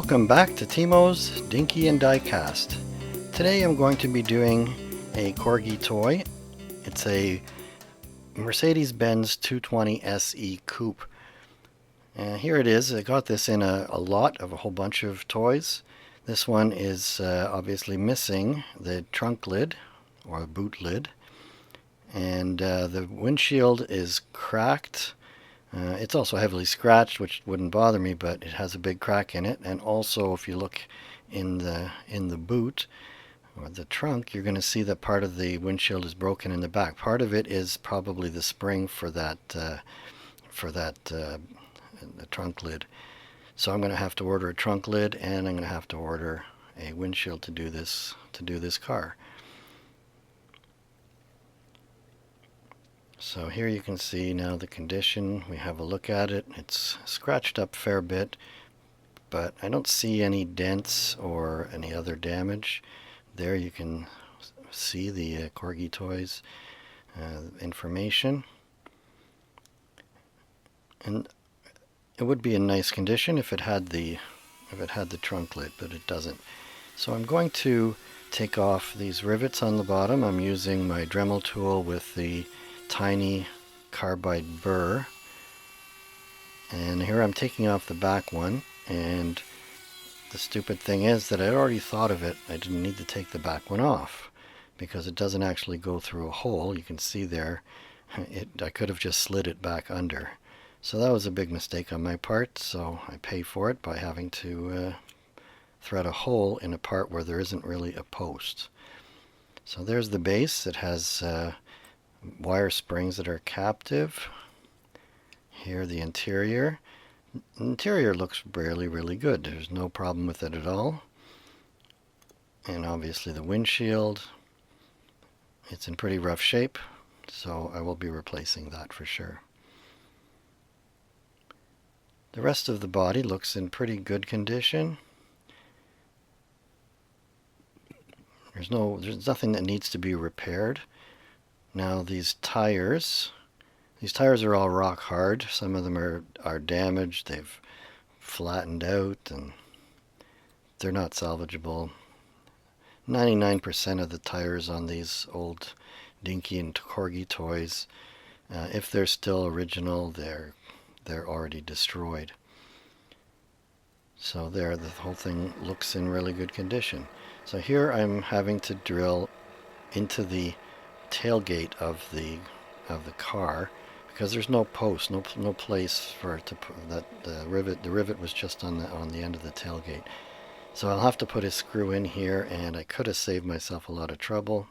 Welcome back to Timo's Dinky and Diecast. Today I'm going to be doing a Corgi toy. It's a Mercedes-Benz 220 SE Coupe. And here it is. I got this in a lot of a whole bunch of toys. This one is obviously missing the trunk lid or boot lid. And the windshield is cracked. It's also heavily scratched, which wouldn't bother me, but it has a big crack in it. And also, if you look in the boot or the trunk, you're going to see that part of the windshield is broken in the back. Part of it is probably the spring for that the trunk lid. So I'm going to have to order a trunk lid, and I'm going to have to order a windshield to do this car. So here you can see now the condition. We have a look at it. It's scratched up a fair bit, but I don't see any dents or any other damage. There you can see the Corgi Toys information. And it would be in nice condition if it had the trunk lid, but it doesn't. So I'm going to take off these rivets on the bottom. I'm using my Dremel tool with the tiny carbide burr, and here I'm taking off the back one. And the stupid thing is that I already thought of it. I didn't need to take the back one off because it doesn't actually go through a hole. You can see there I could have just slid it back under. So that was a big mistake on my part, so I pay for it by having to thread a hole in a part where there isn't really a post. So there's the base. It has wire springs that are captive. Here the interior. The interior looks really good. There's no problem with it at all. And obviously the windshield. It's in pretty rough shape, so I will be replacing that for sure. The rest of the body looks in pretty good condition. There's nothing that needs to be repaired. Now these tires are all rock hard. Some of them are damaged. They've flattened out and they're not salvageable. 99% of the tires on these old Dinky and Corgi toys, if they're still original, they're already destroyed. So there, the whole thing looks in really good condition. So here I'm having to drill into the tailgate of the car because there's no post, no place for it to put that rivet. The rivet was just on the end of the tailgate. So I'll have to put a screw in here, and I could have saved myself a lot of trouble.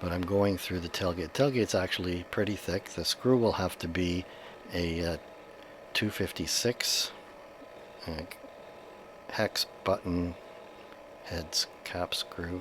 But I'm going through the tailgate. Tailgate's actually pretty thick. The screw will have to be a 256 hex button heads cap screw.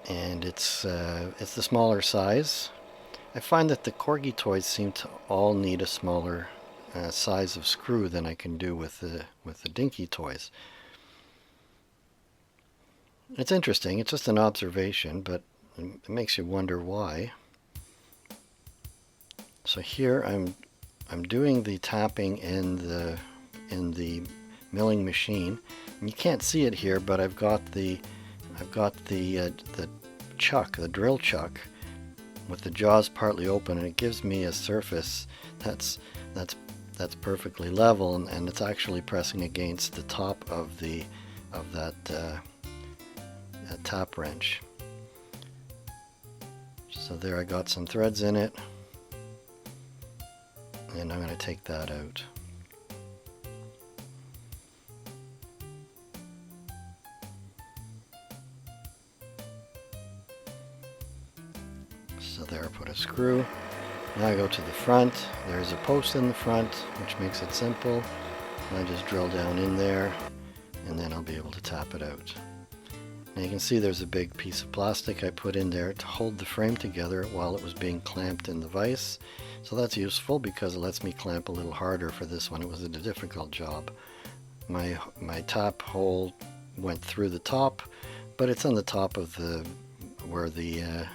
And it's the smaller size. I find that the Corgi toys seem to all need a smaller size of screw than I can do with the Dinky toys. It's interesting. It's just an observation, but it makes you wonder why. So here I'm doing the tapping in the milling machine. And you can't see it here, but I've got the chuck, the drill chuck, with the jaws partly open, and it gives me a surface that's perfectly level, and it's actually pressing against the top of that tap wrench. So there, I got some threads in it, and I'm going to take that out. So there, I put a screw. Now I go to the front. There's a post in the front, which makes it simple. I just drill down in there, and then I'll be able to tap it out. Now you can see there's a big piece of plastic I put in there to hold the frame together while it was being clamped in the vise. So that's useful because it lets me clamp a little harder for this one. It was a difficult job. My tap hole went through the top, but it's on the top of where the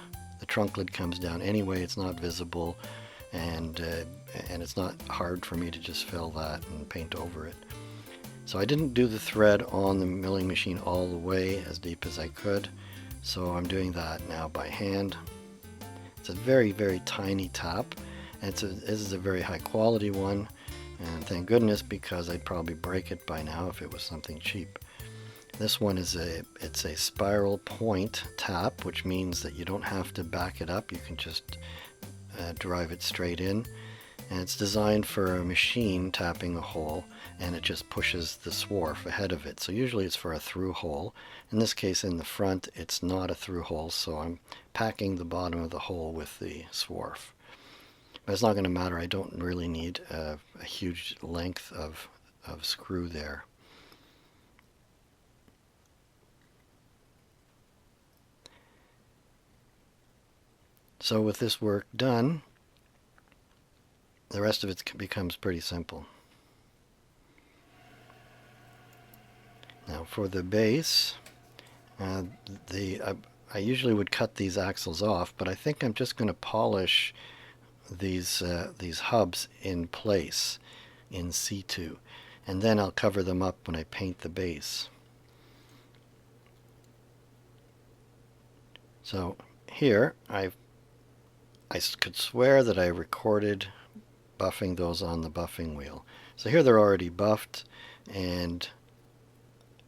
trunk lid comes down anyway. It's not visible. and it's not hard for me to just fill that and paint over it. So I didn't do the thread on the milling machine all the way as deep as I could, so I'm doing that now by hand. It's a very, very tiny tap, and this is a very high quality one, and thank goodness, because I'd probably break it by now if it was something cheap. This one is it's a spiral point tap, which means that you don't have to back it up. You can just drive it straight in, and it's designed for a machine tapping a hole, and it just pushes the swarf ahead of it. So usually it's for a through hole. In this case, in the front, it's not a through hole, so I'm packing the bottom of the hole with the swarf. But it's not going to matter. I don't really need a huge length of screw there. So with this work done, the rest of it becomes pretty simple. Now for the base, I usually would cut these axles off, but I think I'm just going to polish these hubs in place in C2, and then I'll cover them up when I paint the base. So here I could swear that I recorded buffing those on the buffing wheel. So here they're already buffed, and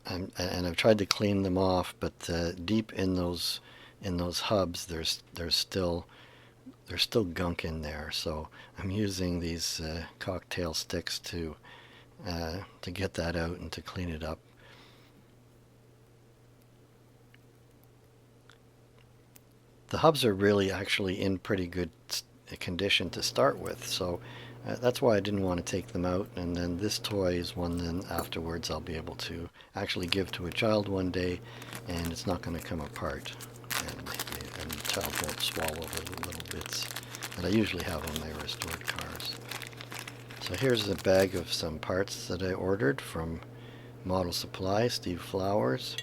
I've tried to clean them off, but deep in those hubs, there's still gunk in there. So I'm using these cocktail sticks to get that out and to clean it up. The hubs are really actually in pretty good condition to start with, so that's why I didn't want to take them out. And then this toy is one then afterwards I'll be able to actually give to a child one day, and it's not going to come apart, and the child won't swallow the little bits that I usually have on my restored cars. So here's a bag of some parts that I ordered from Model Supply, Steve Flowers,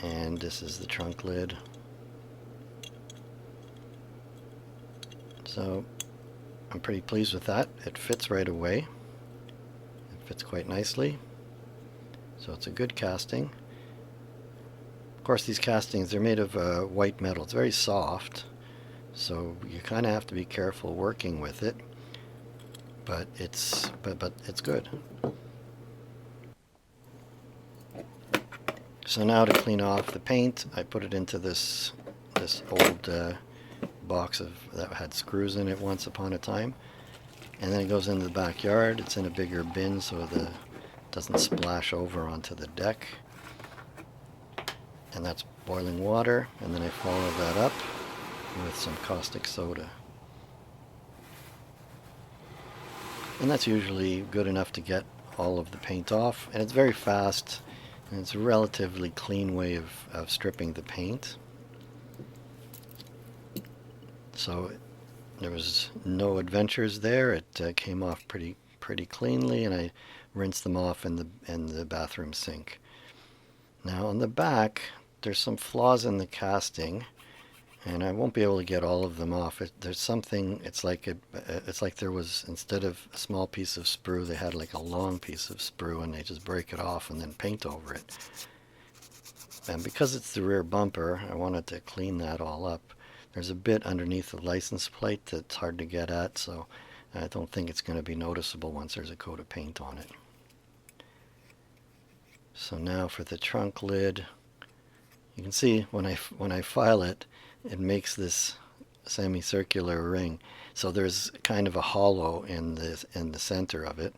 and this is the trunk lid. So I'm pretty pleased with that. It fits right away. It fits quite nicely. So it's a good casting. Of course, these castings, they're made of white metal. It's very soft, so you kind of have to be careful working with it. But it's good. So now to clean off the paint, I put it into this old box that had screws in it once upon a time, and then it goes into the backyard. It's in a bigger bin so it doesn't splash over onto the deck, and that's boiling water, and then I follow that up with some caustic soda, and that's usually good enough to get all of the paint off, and it's very fast, and it's a relatively clean way of stripping the paint. So there was no adventures there. It came off pretty cleanly, and I rinsed them off in the bathroom sink. Now on the back, there's some flaws in the casting, and I won't be able to get all of them off. There's something. It's like there was, instead of a small piece of sprue, they had like a long piece of sprue, and they just break it off and then paint over it. And because it's the rear bumper, I wanted to clean that all up. There's a bit underneath the license plate that's hard to get at, so I don't think it's going to be noticeable once there's a coat of paint on it. So now for the trunk lid, you can see when I file it, it makes this semicircular ring. So there's kind of a hollow in the center of it.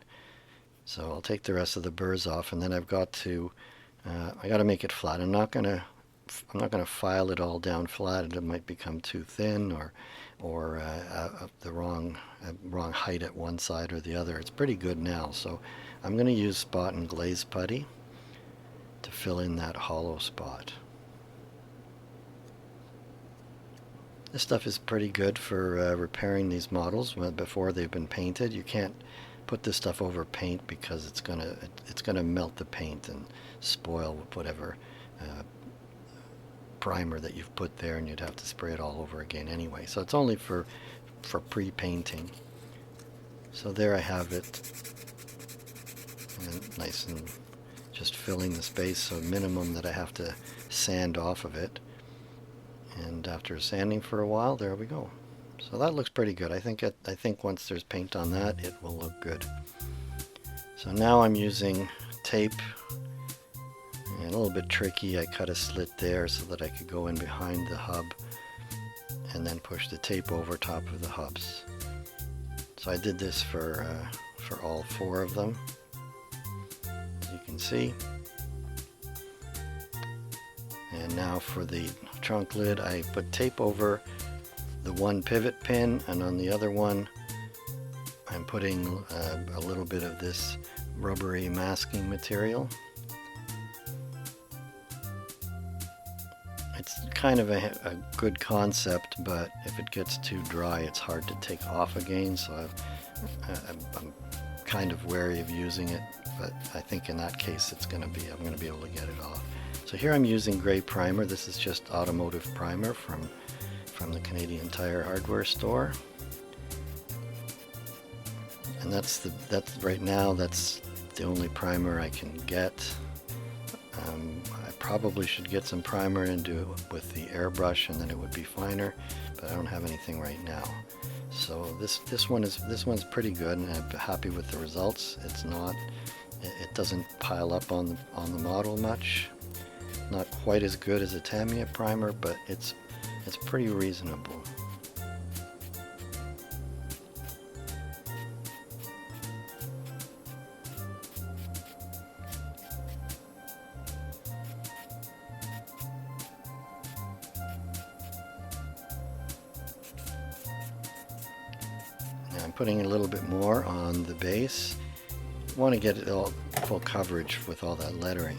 So I'll take the rest of the burrs off, and then I've got to I got to make it flat. I'm not going to file it all down flat. It might become too thin or the wrong height at one side or the other. It's pretty good now, so I'm going to use spot and glaze putty to fill in that hollow spot. This stuff is pretty good for repairing these models before they've been painted. You can't put this stuff over paint because it's gonna melt the paint and spoil whatever primer that you've put there, and you'd have to spray it all over again anyway. So it's only for for pre-painting. So there I have it, and nice and just filling the space, so minimum that I have to sand off of it. And after sanding for a while, there we go. So that looks pretty good. I think once there's paint on that, it will look good. So now I'm using tape, and a little bit tricky. I cut a slit there so that I could go in behind the hub and then push the tape over top of the hubs. So I did this for all 4 of them, as you can see. And now for the trunk lid, I put tape over the one pivot pin, and on the other one I'm putting a little bit of this rubbery masking material. It's kind of a good concept, but if it gets too dry, it's hard to take off again, so I'm kind of wary of using it, but I think in that case I'm going to be able to get it off. So here I'm using gray primer. This is just automotive primer from the Canadian Tire hardware store. And that's right now, that's the only primer I can get. I probably should get some primer and do it with the airbrush, and then it would be finer, but I don't have anything right now. So this one's pretty good, and I'm happy with the results. It doesn't pile up on the model much. Not quite as good as a Tamiya primer, but it's pretty reasonable. Now I'm putting a little bit more on the base. I want to get it all full coverage with all that lettering.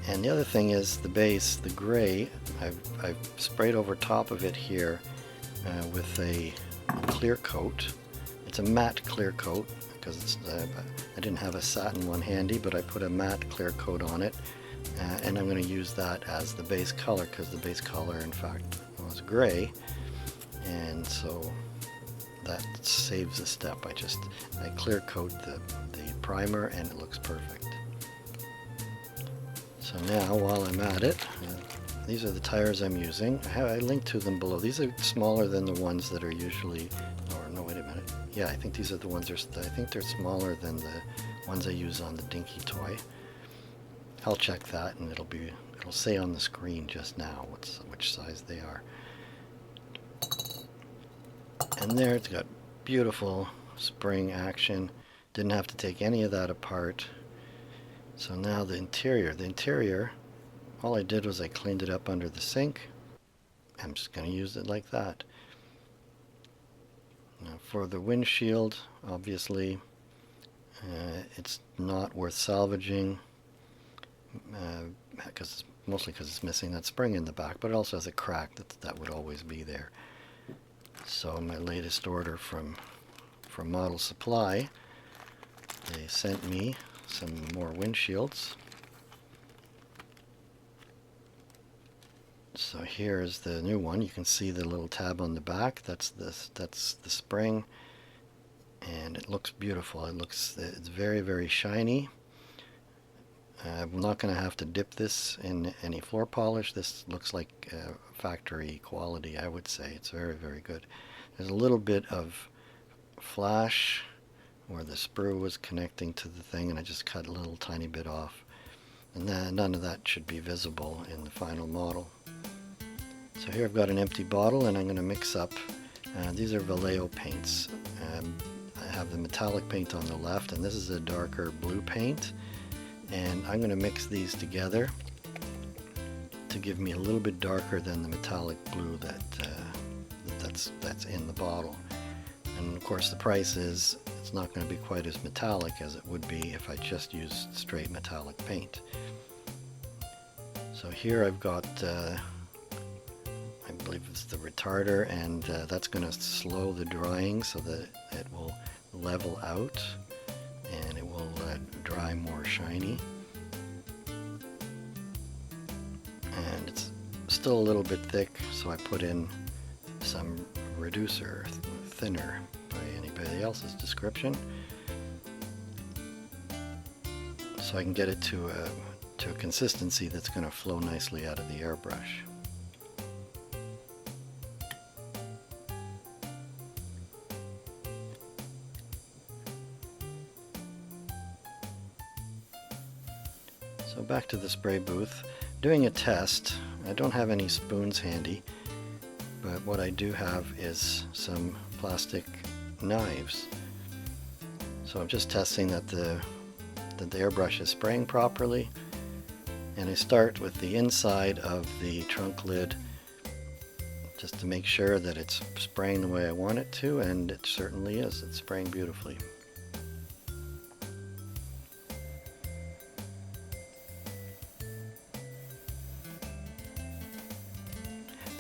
And the other thing is the base, the gray, I've sprayed over top of it here with a clear coat. It's a matte clear coat because I didn't have a satin one handy, but I put a matte clear coat on it, and I'm going to use that as the base color because the base color in fact was gray, and so that saves a step. I clear coat the primer and it looks perfect. So now, while I'm at it, these are the tires I'm using. I linked to them below. These are smaller than the ones that are usually, or no, wait a minute. Yeah, I think these are the ones, I think they're smaller than the ones I use on the Dinky toy. I'll check that, and it'll say on the screen just now which size they are. And there, it's got beautiful spring action. Didn't have to take any of that apart. So now the interior, all I did was I cleaned it up under the sink. I'm just going to use it like that. Now for the windshield, obviously, it's not worth salvaging, mostly because it's missing that spring in the back, but it also has a crack that would always be there. So my latest order from Model Supply, they sent me some more windshields. So here's the new one. You can see the little tab on the back. That's the spring, and it looks beautiful. It's very, very shiny. I'm not going to have to dip this in any floor polish. This looks like factory quality, I would say. It's very, very good. There's a little bit of flash where the sprue was connecting to the thing, and I just cut a little tiny bit off. And none of that should be visible in the final model. So here I've got an empty bottle, and I'm going to mix up, these are Vallejo paints. I have the metallic paint on the left, and this is a darker blue paint. And I'm going to mix these together to give me a little bit darker than the metallic blue that's in the bottle. And of course the price is, it's not going to be quite as metallic as it would be if I just used straight metallic paint. So here I've got, I believe it's the retarder, and that's going to slow the drying so that it will level out and it will dry more shiny. And it's still a little bit thick, so I put in some reducer, thinner by anybody else's description, so I can get it to a consistency that's going to flow nicely out of the airbrush. So back to the spray booth, doing a test. I don't have any spoons handy, but what I do have is some plastic knives. So I'm just testing that the airbrush is spraying properly, and I start with the inside of the trunk lid just to make sure that it's spraying the way I want it to, and it certainly is. It's spraying beautifully.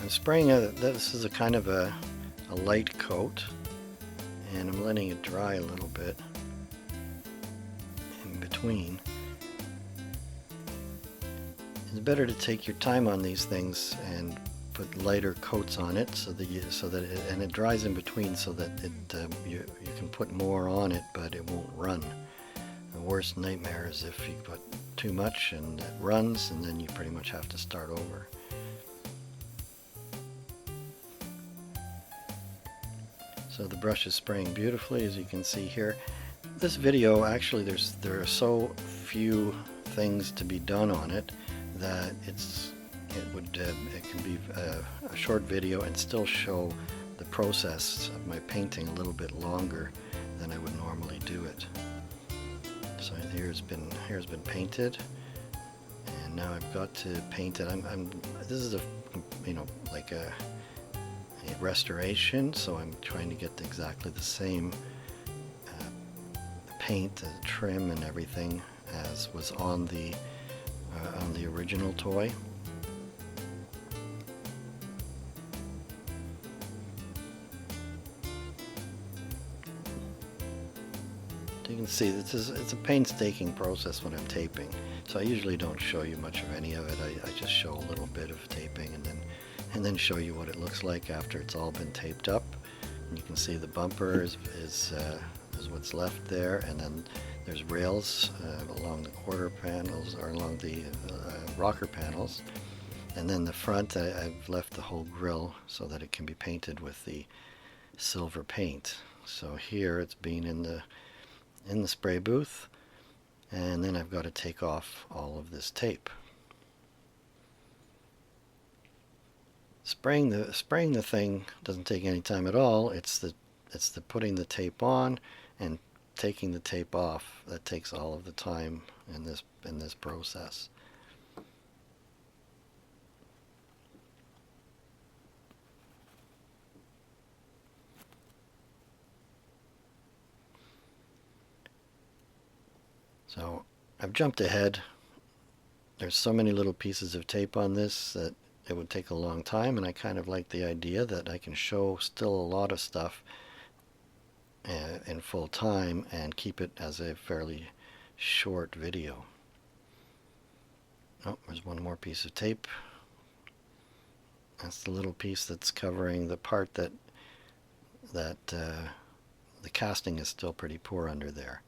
I'm spraying this is a kind of a light coat, and I'm letting it dry a little bit in between. It's better to take your time on these things and put lighter coats on it so that it dries in between, so that you can put more on it, but it won't run. The worst nightmare is if you put too much and it runs, and then you pretty much have to start over. So the brush is spraying beautifully, as you can see here. This video, actually, there are so few things to be done on it that it can be a short video and still show the process of my painting a little bit longer than I would normally do it. So here's been painted, and now I've got to paint it. This is like a restoration, so I'm trying to get exactly the same paint, trim, and everything as was on the original toy. You can see it's a painstaking process when I'm taping, so I usually don't show you much of any of it. I just show a little bit of taping and then show you what it looks like after it's all been taped up. And you can see the bumper is what's left there, and then there's rails along the quarter panels, or along the rocker panels, and then the front I've left the whole grille so that it can be painted with the silver paint. So here it's been in the spray booth, and then I've got to take off all of this tape. Spraying the thing doesn't take any time at all. It's the putting the tape on and taking the tape off that takes all of the time in this process. So I've jumped ahead. There's so many little pieces of tape on this that it would take a long time, and I kind of like the idea that I can show still a lot of stuff in full time and keep it as a fairly short video. Oh, there's one more piece of tape. That's the little piece that's covering the part that the casting is still pretty poor under there.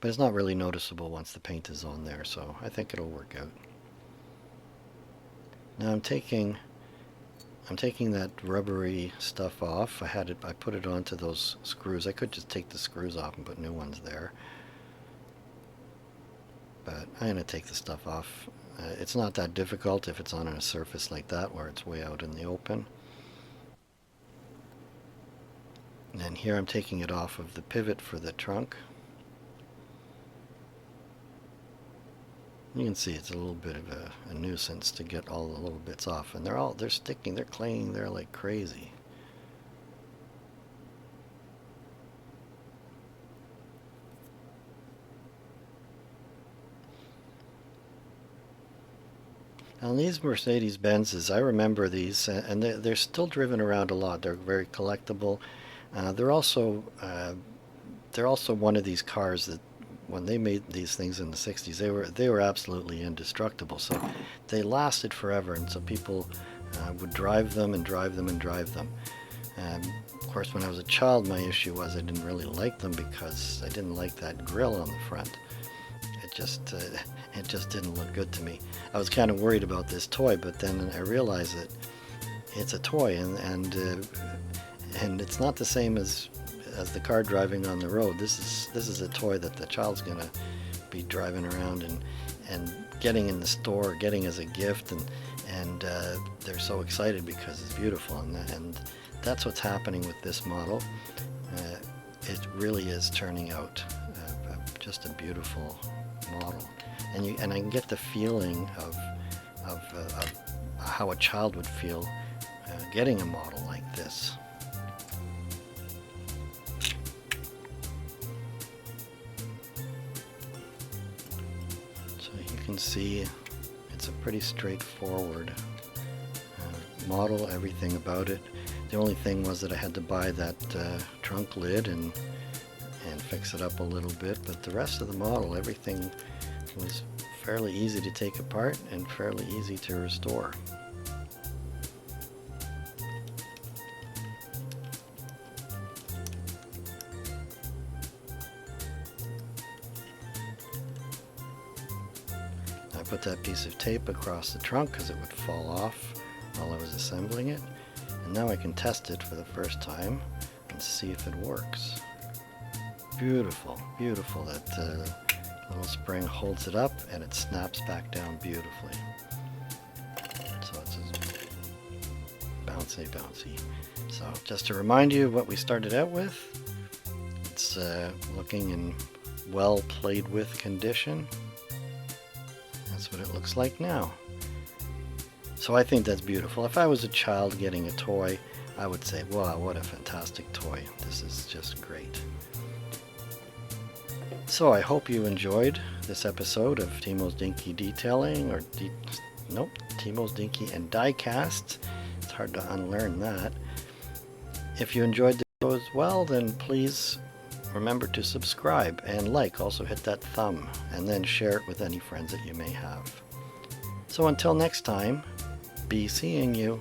But it's not really noticeable once the paint is on there, so I think it'll work out. Now I'm taking that rubbery stuff off. I put it onto those screws. I could just take the screws off and put new ones there, but I'm going to take the stuff off. It's not that difficult if it's on a surface like that where it's way out in the open. And then here I'm taking it off of the pivot for the trunk. You can see it's a little bit of a nuisance to get all the little bits off, and they're sticking, they're clinging there like crazy. Now these Mercedes Benzes, I remember these, and they're still driven around a lot. They're very collectible. They're also one of these cars that, when they made these things in the 60s, they were absolutely indestructible. So they lasted forever, and so people I would drive them and drive them and drive them. Of course, when I was a child, my issue was I didn't really like them because I didn't like that grill on the front. It just didn't look good to me. I was kind of worried about this toy, but then I realized that it's a toy, and it's not the same as the car driving on the road. This is a toy that the child's gonna be driving around and getting in the store, getting as a gift, and they're so excited because it's beautiful, and that's what's happening with this model. It really is turning out just a beautiful model, and I can get the feeling of how a child would feel getting a model like this. So you can see it's a pretty straightforward model, everything about it. The only thing was that I had to buy that trunk lid and fix it up a little bit, but the rest of the model, everything was fairly easy to take apart and fairly easy to restore. I put that piece of tape across the trunk because it would fall off while I was assembling it, and now I can test it for the first time and see if it works. Beautiful, beautiful. That little spring holds it up and it snaps back down beautifully. So it's just bouncy. So just to remind you of what we started out with, it's looking in well played with condition. That's what it looks like now. So I think that's beautiful. If I was a child getting a toy, I would say, wow, what a fantastic toy. This is just great. So I hope you enjoyed this episode of Timo's Dinky Detailing, or Timo's Dinky and Diecast. It's hard to unlearn that. If you enjoyed the show as well, then please remember to subscribe and like. Also hit that thumb, and then share it with any friends that you may have. So until next time, be seeing you.